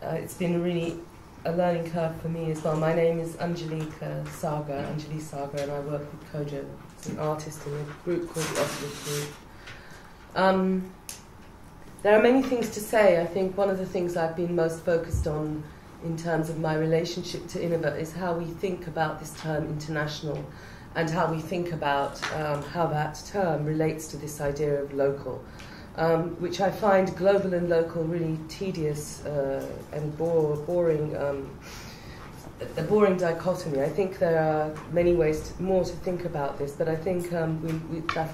It's been really a learning curve for me as well. My name is Anjalika Sagar, and I work with Kojo, as an artist in a group called the Opulus Group. There are many things to say. I think one of the things I've been most focused on in terms of my relationship to Iniva is how we think about this term international, and how we think about how that term relates to this idea of local, which I find global and local really tedious and boring, a boring dichotomy. I think there are many ways more to think about this, but I think that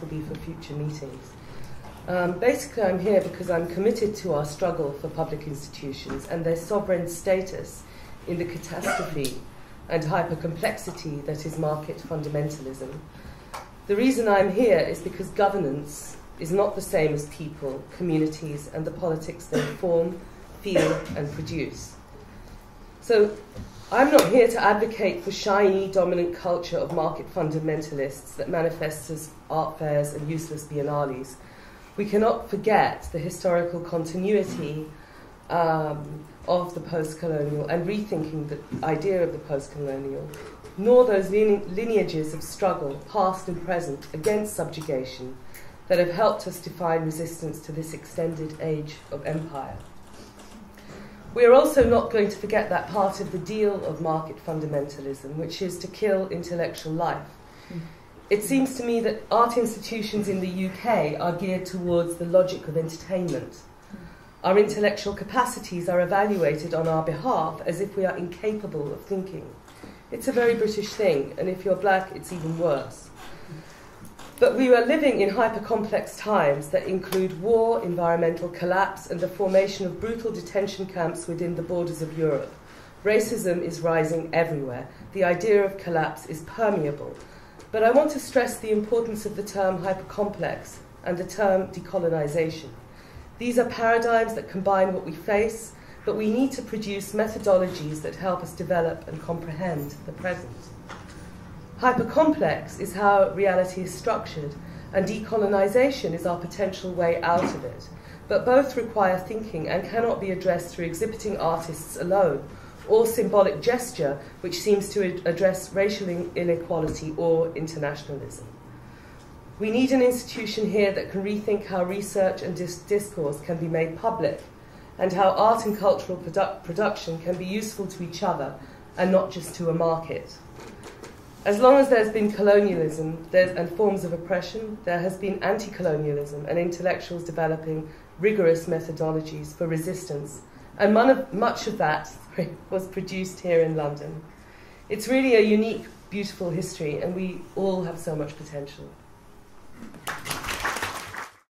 will be for future meetings. Basically, I'm here because I'm committed to our struggle for public institutions and their sovereign status in the catastrophe and hyper-complexity that is market fundamentalism. The reason I'm here is because governance is not the same as people, communities, and the politics they form, feel, and produce. So I'm not here to advocate for shiny, dominant culture of market fundamentalists that manifests as art fairs and useless biennales. We cannot forget the historical continuity of the post-colonial and rethinking the idea of the post-colonial, nor those lineages of struggle, past and present, against subjugation that have helped us define resistance to this extended age of empire. We are also not going to forget that part of the deal of market fundamentalism, which is to kill intellectual life. It seems to me that art institutions in the UK are geared towards the logic of entertainment. Our intellectual capacities are evaluated on our behalf as if we are incapable of thinking. It's a very British thing, and if you're black, it's even worse. But we are living in hyper-complex times that include war, environmental collapse, and the formation of brutal detention camps within the borders of Europe. Racism is rising everywhere. The idea of collapse is permeable. But I want to stress the importance of the term hypercomplex and the term decolonisation. These are paradigms that combine what we face, but we need to produce methodologies that help us develop and comprehend the present. Hypercomplex is how reality is structured, and decolonisation is our potential way out of it. But both require thinking and cannot be addressed through exhibiting artists alone, or symbolic gesture, which seems to address racial inequality or internationalism. We need an institution here that can rethink how research and discourse can be made public, and how art and cultural production can be useful to each other and not just to a market. As long as there's been colonialism and forms of oppression, there has been anti-colonialism and intellectuals developing rigorous methodologies for resistance, and much of that was produced here in London. It's really a unique, beautiful history, and we all have so much potential.